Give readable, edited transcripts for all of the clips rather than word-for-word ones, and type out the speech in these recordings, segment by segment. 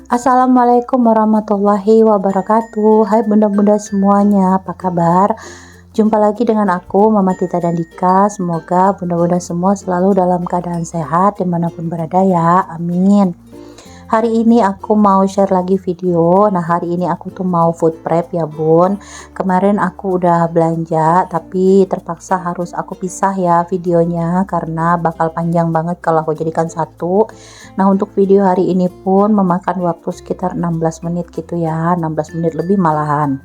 Assalamualaikum warahmatullahi wabarakatuh. Hai bunda-bunda semuanya, apa kabar? Jumpa lagi dengan aku, Mama Tita dan Dika. Semoga bunda-bunda semua selalu dalam keadaan sehat dimanapun berada ya, amin. Hari ini aku mau share lagi video. Nah, hari ini aku tuh mau food prep ya bun. Kemarin aku udah belanja, tapi terpaksa harus aku pisah ya videonya karena bakal panjang banget kalau aku jadikan satu. Nah, untuk video hari ini pun memakan waktu sekitar 16 menit gitu ya, 16 menit lebih malahan.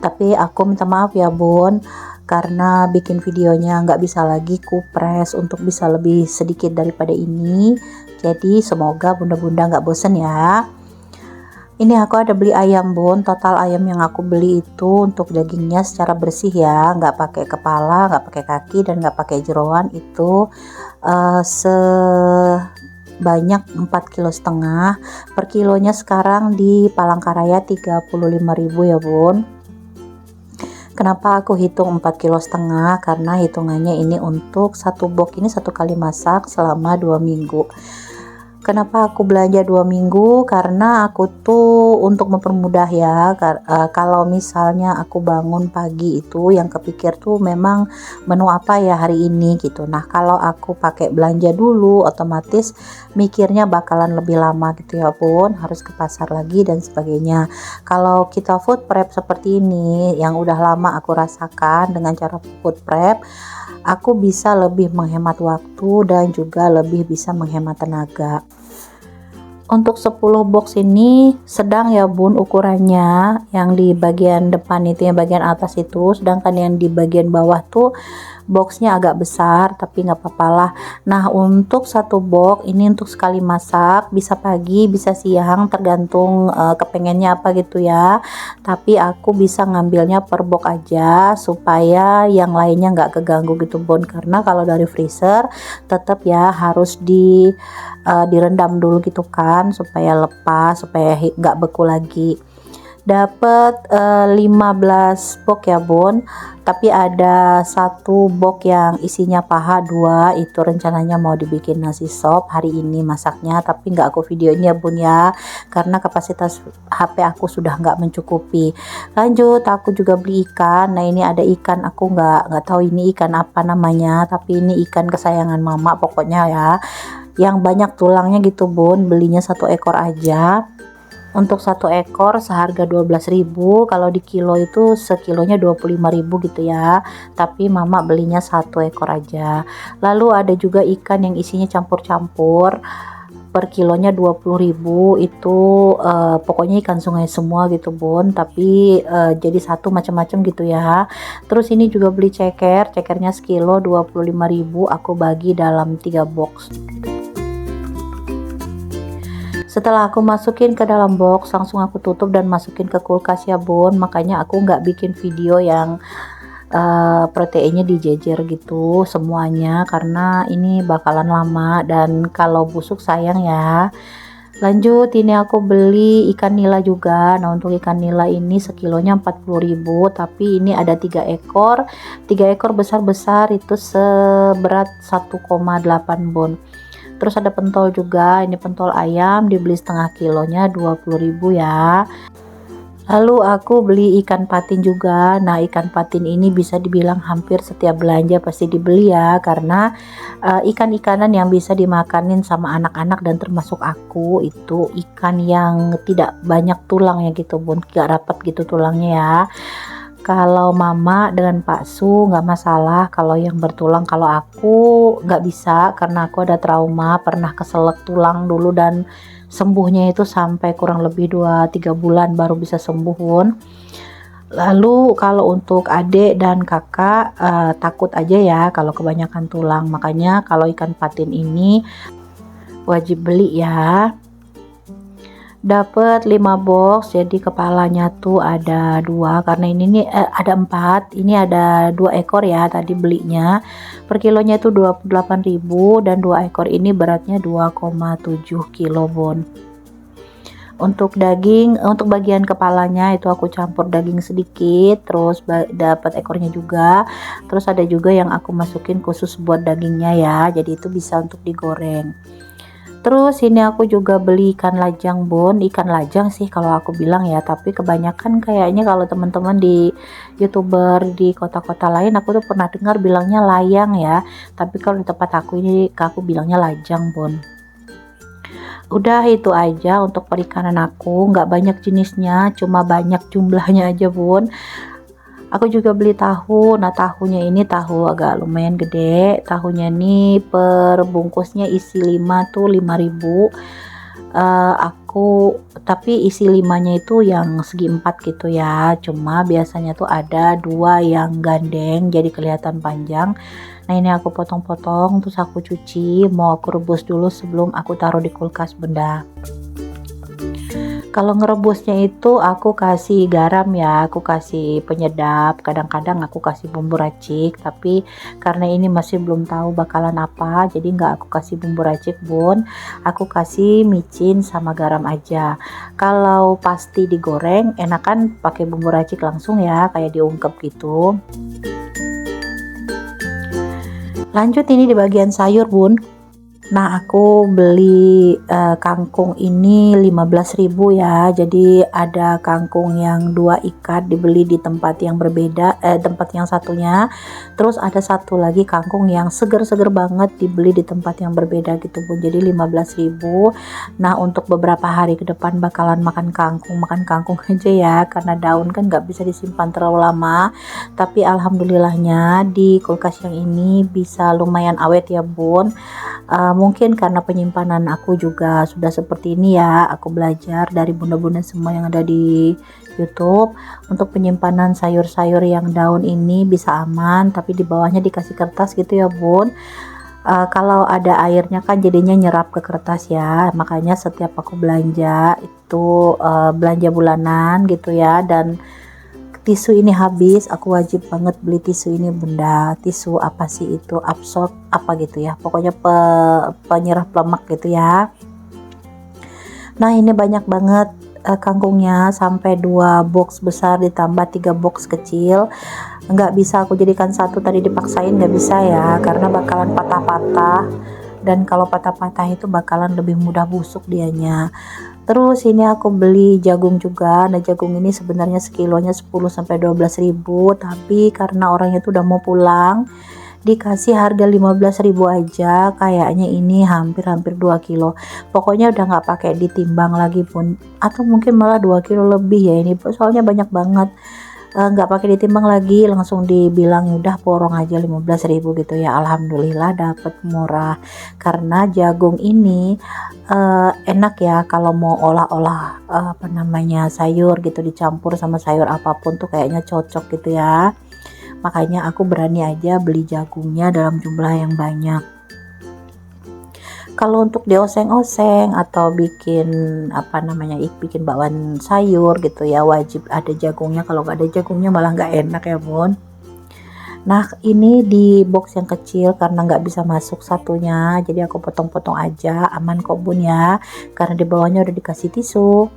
Tapi aku minta maaf ya bun, karena bikin videonya nggak bisa lagi kupres untuk bisa lebih sedikit daripada ini. Jadi semoga bunda-bunda nggak bosen ya. Ini aku ada beli ayam bun, total ayam yang aku beli itu untuk dagingnya secara bersih ya, nggak pakai kepala, nggak pakai kaki, dan nggak pakai jeroan itu sebanyak 4,5 kg. Per kilonya sekarang di Palangkaraya 35.000 ya bun. Kenapa aku hitung 4,5 kg? Karena hitungannya ini untuk satu box ini satu kali masak selama 2 minggu. Kenapa aku belanja 2 minggu? Karena aku tuh untuk mempermudah ya, kalau misalnya aku bangun pagi itu yang kepikir tuh memang menu apa ya hari ini gitu. Nah, kalau aku pakai belanja dulu otomatis mikirnya bakalan lebih lama gitu ya bun, harus ke pasar lagi dan sebagainya. Kalau kita food prep seperti ini yang udah lama aku rasakan dengan cara food prep, aku bisa lebih menghemat waktu dan juga lebih bisa menghemat tenaga. Untuk 10 box ini sedang ya bun ukurannya, yang di bagian depan itu yang bagian atas itu, sedangkan yang di bagian bawah tuh boxnya agak besar, tapi nggak apa-apa lah. Nah, untuk satu box ini untuk sekali masak, bisa pagi bisa siang tergantung kepengennya apa gitu ya, tapi aku bisa ngambilnya per box aja supaya yang lainnya nggak keganggu gitu bun, karena kalau dari freezer tetap ya harus direndam dulu gitu kan supaya lepas, supaya nggak beku lagi. Dapat 15 box ya bun, tapi ada satu box yang isinya paha 2, itu rencananya mau dibikin nasi sop hari ini masaknya, tapi nggak aku videoin ya bun ya, karena kapasitas HP aku sudah nggak mencukupi. Lanjut, aku juga beli ikan. Nah, ini ada ikan, aku nggak tahu ini ikan apa namanya, tapi ini ikan kesayangan mama pokoknya ya, yang banyak tulangnya gitu bun. Belinya satu ekor aja. Untuk satu ekor seharga 12.000, kalau di kilo itu sekilonya 25.000 gitu ya, tapi mama belinya satu ekor aja. Lalu ada juga ikan yang isinya campur-campur, per kilonya 20.000, itu pokoknya ikan sungai semua gitu bun, tapi jadi satu macam-macam gitu ya. Terus ini juga beli cekernya sekilo 25.000, aku bagi dalam 3 box. Setelah aku masukin ke dalam box, langsung aku tutup dan masukin ke kulkas ya bun. Makanya aku nggak bikin video yang proteinnya dijejer gitu semuanya, karena ini bakalan lama dan kalau busuk sayang ya. Lanjut, ini aku beli ikan nila juga. Nah, untuk ikan nila ini sekilonya 40.000, tapi ini ada 3 ekor. 3 ekor besar-besar itu seberat 1,8 bun. Terus ada pentol juga, ini pentol ayam dibeli setengah kilonya 20.000 ya. Lalu aku beli ikan patin juga. Nah, ikan patin ini bisa dibilang hampir setiap belanja pasti dibeli ya, karena ikan-ikanan yang bisa dimakanin sama anak-anak dan termasuk aku itu ikan yang tidak banyak tulangnya gitu bun, gak rapat gitu tulangnya ya. Kalau mama dengan Pak Su nggak masalah kalau yang bertulang, kalau aku nggak bisa karena aku ada trauma, pernah keselak tulang dulu dan sembuhnya itu sampai kurang lebih 2-3 bulan baru bisa sembuh bun. Lalu kalau untuk adik dan kakak takut aja ya kalau kebanyakan tulang, makanya kalau ikan patin ini wajib beli ya. Dapat 5 box, jadi kepalanya tuh ada 2, karena ini nih ada 4, ini ada 2 ekor ya tadi belinya. Per kilonya itu 28.000 dan 2 ekor ini beratnya 2,7 kilo bun. Untuk daging, untuk bagian kepalanya itu aku campur daging sedikit, terus dapat ekornya juga, terus ada juga yang aku masukin khusus buat dagingnya ya, jadi itu bisa untuk digoreng. Terus ini aku juga beli ikan lajang bun, ikan lajang sih kalau aku bilang ya, tapi kebanyakan kayaknya kalau teman-teman di youtuber di kota-kota lain aku tuh pernah dengar bilangnya layang ya, tapi kalau di tempat aku ini aku bilangnya lajang bun. Udah itu aja untuk perikanan aku, nggak banyak jenisnya, cuma banyak jumlahnya aja bun. Aku juga beli tahu. Nah, tahunya ini tahu agak lumayan gede. Tahunya nih per bungkusnya isi 5 tuh 5.000. Aku tapi isi 5-nya itu yang segi 4 gitu ya. Cuma biasanya tuh ada 2 yang gandeng jadi kelihatan panjang. Nah, ini aku potong-potong terus aku cuci, mau aku rebus dulu sebelum aku taruh di kulkas bunda. Kalau ngerebusnya itu aku kasih garam ya, aku kasih penyedap, kadang-kadang aku kasih bumbu racik, tapi karena ini masih belum tahu bakalan apa, jadi nggak aku kasih bumbu racik bun, aku kasih micin sama garam aja. Kalau pasti digoreng, enakan pakai bumbu racik langsung ya, kayak diungkep gitu. Lanjut ini di bagian sayur bun. Nah, aku beli kangkung ini 15.000 ya. Jadi ada kangkung yang 2 ikat dibeli di tempat yang berbeda, tempat yang satunya. Terus ada satu lagi kangkung yang seger-seger banget dibeli di tempat yang berbeda gitu Bun. Jadi 15.000. Nah, untuk beberapa hari ke depan bakalan makan kangkung aja ya, karena daun kan nggak bisa disimpan terlalu lama. Tapi alhamdulillahnya di kulkas yang ini bisa lumayan awet ya Bun. Mungkin karena penyimpanan aku juga sudah seperti ini ya, aku belajar dari bunda-bunda semua yang ada di YouTube untuk penyimpanan sayur-sayur yang daun ini bisa aman, tapi di bawahnya dikasih kertas gitu ya Bun. Kalau ada airnya kan jadinya nyerap ke kertas ya, makanya setiap aku belanja itu belanja bulanan gitu ya, dan tisu ini habis, aku wajib banget beli tisu ini bunda. Tisu apa sih itu, absorb apa gitu ya, pokoknya penyerap lemak gitu ya. Nah, ini banyak banget kangkungnya, sampai 2 box besar ditambah 3 box kecil. Nggak bisa aku jadikan satu, tadi dipaksain nggak bisa ya, karena bakalan patah-patah, dan kalau patah-patah itu bakalan lebih mudah busuk dianya. Terus ini aku beli jagung juga. Nah, jagung ini sebenarnya sekilonya 10-12 ribu, tapi karena orangnya tuh udah mau pulang, dikasih harga 15.000 aja. Kayaknya ini hampir-hampir 2 kilo. Pokoknya udah nggak pakai ditimbang lagi pun, atau mungkin malah 2 kilo lebih ya ini, soalnya banyak banget. Nggak pakai ditimbang lagi, langsung dibilang udah porong aja 15.000 gitu ya. Alhamdulillah dapet murah, karena jagung ini enak ya kalau mau olah-olah apa namanya sayur gitu, dicampur sama sayur apapun tuh kayaknya cocok gitu ya. Makanya aku berani aja beli jagungnya dalam jumlah yang banyak. Kalau untuk dioseng-oseng atau bikin apa namanya, bikin bakwan sayur gitu ya, wajib ada jagungnya. Kalau nggak ada jagungnya malah nggak enak ya Bun. Nah, ini di box yang kecil karena nggak bisa masuk satunya, jadi aku potong-potong aja, aman kok Bun ya, karena di bawahnya udah dikasih tisu.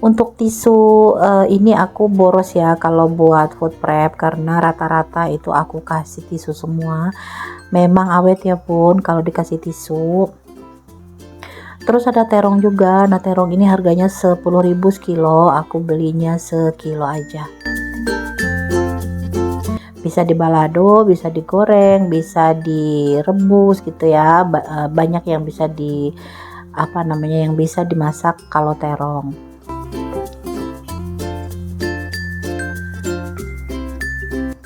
Untuk tisu ini aku boros ya kalau buat food prep, karena rata-rata itu aku kasih tisu semua. Memang awet ya Bun kalau dikasih tisu. Terus ada terong juga. Nah, terong ini harganya 10.000 sekilo, aku belinya sekilo aja. Bisa dibalado, bisa digoreng, bisa direbus gitu ya. Banyak yang bisa di apa namanya, yang bisa dimasak kalau terong.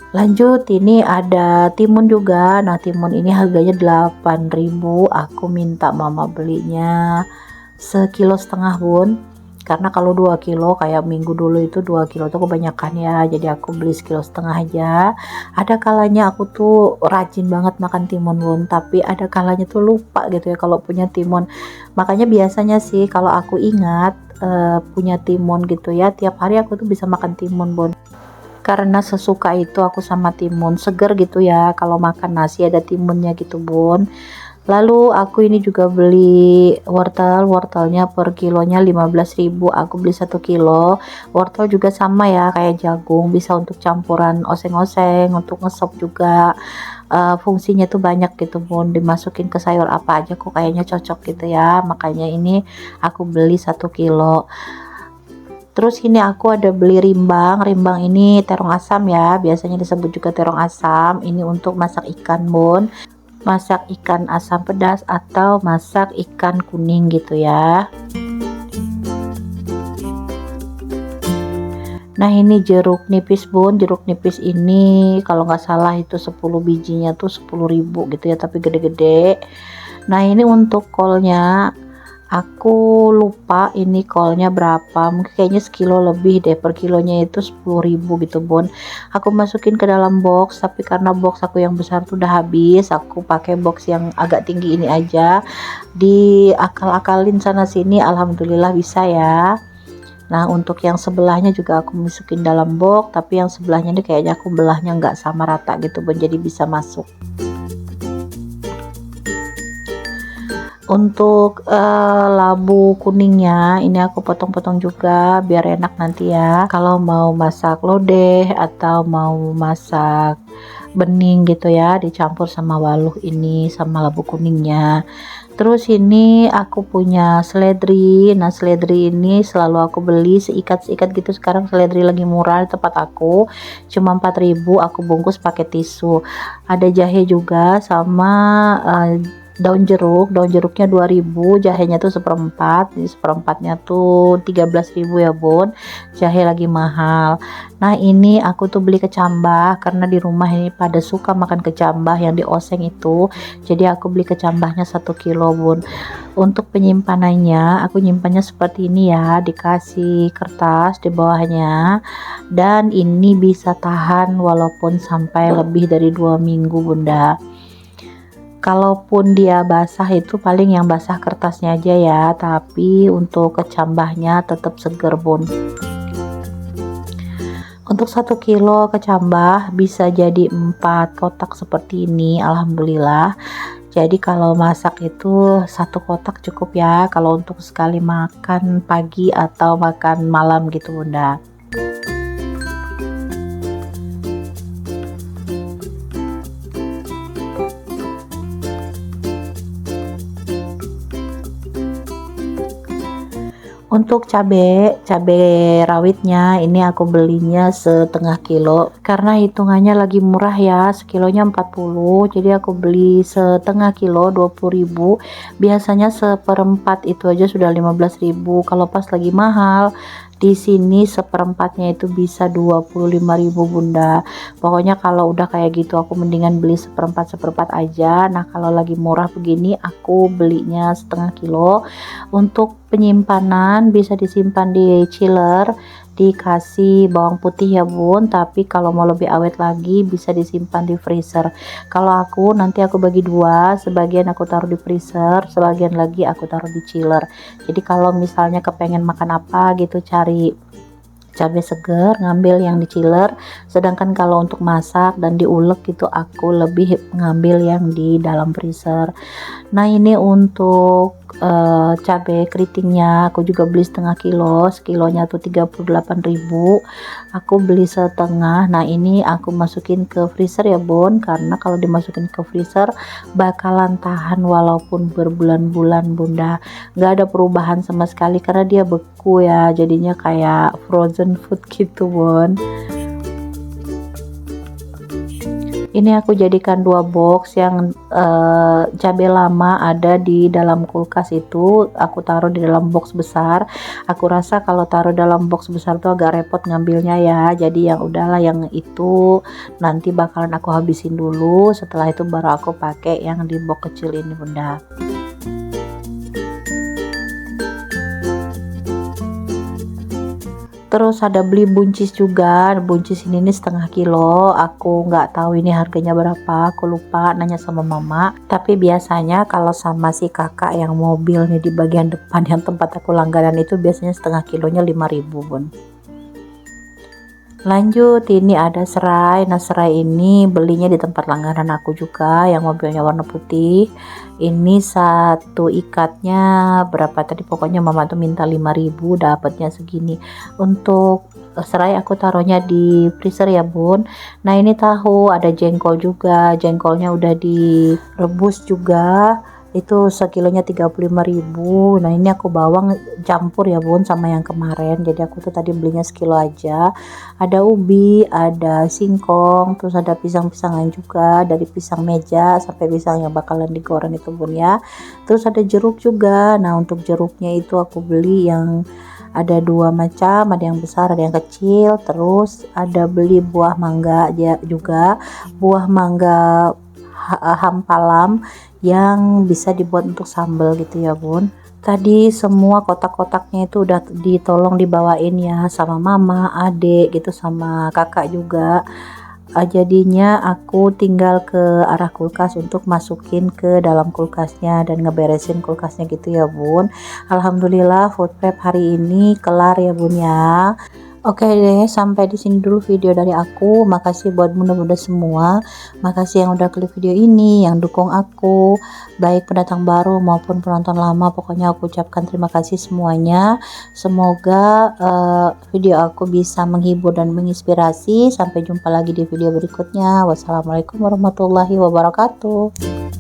Lanjut, ini ada timun juga. Nah, timun ini harganya 8.000, aku minta mama belinya sekilo setengah Bun, karena kalau 2 kilo kayak minggu dulu itu 2 kilo tuh kebanyakan ya, jadi aku beli sekilo setengah aja. Ada kalanya aku tuh rajin banget makan timun Bun, tapi ada kalanya tuh lupa gitu ya kalau punya timun. Makanya biasanya sih kalau aku ingat punya timun gitu ya, tiap hari aku tuh bisa makan timun Bun, karena sesuka itu aku sama timun, seger gitu ya kalau makan nasi ada timunnya gitu Bun. Lalu aku ini juga beli wortelnya per kilonya 15.000. Aku beli 1 kilo. Wortel juga sama ya kayak jagung, bisa untuk campuran oseng-oseng, untuk ngesop juga. Fungsinya tuh banyak gitu Bun, dimasukin ke sayur apa aja kok kayaknya cocok gitu ya, makanya ini aku beli 1 kilo. Terus ini aku ada beli rimbang ini terong asam ya, biasanya disebut juga terong asam. Ini untuk masak ikan Bun, masak ikan asam pedas atau masak ikan kuning gitu ya. Nah ini jeruk nipis Bun, jeruk nipis ini kalau nggak salah itu 10 bijinya tuh 10.000 gitu ya, tapi gede-gede. Nah ini untuk kolnya aku lupa ini kolnya berapa, mungkin kayaknya sekilo lebih deh, per kilonya itu 10.000 gitu Bun. Aku masukin ke dalam box, tapi karena box aku yang besar tuh udah habis, aku pakai box yang agak tinggi ini aja, diakal-akalin sana sini alhamdulillah bisa ya. Nah untuk yang sebelahnya juga aku masukin dalam box, tapi yang sebelahnya ini kayaknya aku belahnya nggak sama rata gitu Bun, jadi bisa masuk. Untuk labu kuningnya ini aku potong-potong juga biar enak nanti ya kalau mau masak lodeh atau mau masak bening gitu ya, dicampur sama waluh ini sama labu kuningnya. Terus ini aku punya seledri. Nah seledri ini selalu aku beli seikat-seikat gitu, sekarang seledri lagi murah di tempat aku, cuma 4.000. Aku bungkus pakai tisu. Ada jahe juga sama daun jeruknya 2.000, jahenya tuh seperempat, jadi seperempatnya tuh 13.000 ya Bun, jahe lagi mahal. Nah ini aku tuh beli kecambah karena di rumah ini pada suka makan kecambah yang dioseng itu, jadi aku beli kecambahnya 1 kilo Bun. Untuk penyimpanannya aku nyimpannya seperti ini ya, dikasih kertas di bawahnya, dan ini bisa tahan walaupun sampai lebih dari 2 minggu Bunda. Kalaupun dia basah itu paling yang basah kertasnya aja ya, tapi untuk kecambahnya tetap seger Bun. Untuk 1 kilo kecambah bisa jadi 4 kotak seperti ini alhamdulillah. Jadi kalau masak itu 1 kotak cukup ya, kalau untuk sekali makan pagi atau makan malam gitu Bunda. Untuk cabe rawitnya ini aku belinya 1/2 kilo karena hitungannya lagi murah ya, sekilonya 40, jadi aku beli 1/2 kilo 20.000. Biasanya seperempat itu aja sudah 15.000, kalau pas lagi mahal di sini seperempatnya itu bisa 25.000 Bunda. Pokoknya kalau udah kayak gitu aku mendingan beli seperempat aja. Nah kalau lagi murah begini aku belinya 1/2 kilo. Untuk penyimpanan bisa disimpan di chiller, dikasih bawang putih ya Bun, tapi kalau mau lebih awet lagi bisa disimpan di freezer. Kalau aku nanti aku bagi dua, sebagian aku taruh di freezer, sebagian lagi aku taruh di chiller. Jadi kalau misalnya kepengen makan apa gitu cari cabai segar, ngambil yang di chiller, sedangkan kalau untuk masak dan diulek gitu aku lebih ngambil yang di dalam freezer. Nah ini untuk cabai keritingnya aku juga beli 1/2 kilo, sekilonya tuh 38.000, aku beli setengah. Nah ini aku masukin ke freezer ya Bun, karena kalau dimasukin ke freezer bakalan tahan walaupun berbulan-bulan Bunda, nggak ada perubahan sama sekali karena dia beku ya, jadinya kayak frozen food gitu Bun. Ini aku jadikan 2 box, yang cabai lama ada di dalam kulkas itu aku taruh di dalam box besar. Aku rasa kalau taruh dalam box besar tuh agak repot ngambilnya ya, jadi yang udahlah yang itu nanti bakalan aku habisin dulu, setelah itu baru aku pakai yang di box kecil ini Bunda. Terus ada beli buncis juga, buncis ini nih 1/2 kilo, aku nggak tahu ini harganya berapa, aku lupa nanya sama mama, tapi biasanya kalau sama si kakak yang mobilnya di bagian depan yang tempat aku langganan itu biasanya 1/2 kilonya 5.000 Bun. Lanjut, ini ada serai. Nah, serai ini belinya di tempat langganan aku juga yang mobilnya warna putih. Ini satu ikatnya berapa tadi, pokoknya mama tuh minta 5.000, dapatnya segini. Untuk serai aku taruhnya di freezer ya bun. Nah, ini tahu, ada jengkol juga, jengkolnya udah direbus juga, itu sekilonya 35.000. Nah, ini aku bawang campur ya bun sama yang kemarin, jadi aku tuh tadi belinya sekilo aja. Ada ubi, ada singkong, terus ada pisang-pisangan juga, dari pisang meja sampai pisang yang bakalan digoreng itu bun ya. Terus ada jeruk juga. Nah, untuk jeruknya itu aku beli yang ada dua macam, ada yang besar ada yang kecil. Terus ada beli buah mangga juga, buah mangga hampalam yang bisa dibuat untuk sambal gitu ya bun. Tadi semua kotak-kotaknya itu udah ditolong dibawain ya sama mama, adik gitu, sama kakak juga. Jadinya aku tinggal ke arah kulkas untuk masukin ke dalam kulkasnya dan ngeberesin kulkasnya gitu ya bun. Alhamdulillah food prep hari ini kelar ya bun ya. Oke deh, sampai di sini dulu video dari aku. Makasih buat bunda-bunda semua. Makasih yang udah klik video ini, yang dukung aku, baik pendatang baru maupun penonton lama. Pokoknya aku ucapkan terima kasih semuanya. Semoga video aku bisa menghibur dan menginspirasi. Sampai jumpa lagi di video berikutnya. Wassalamualaikum warahmatullahi wabarakatuh.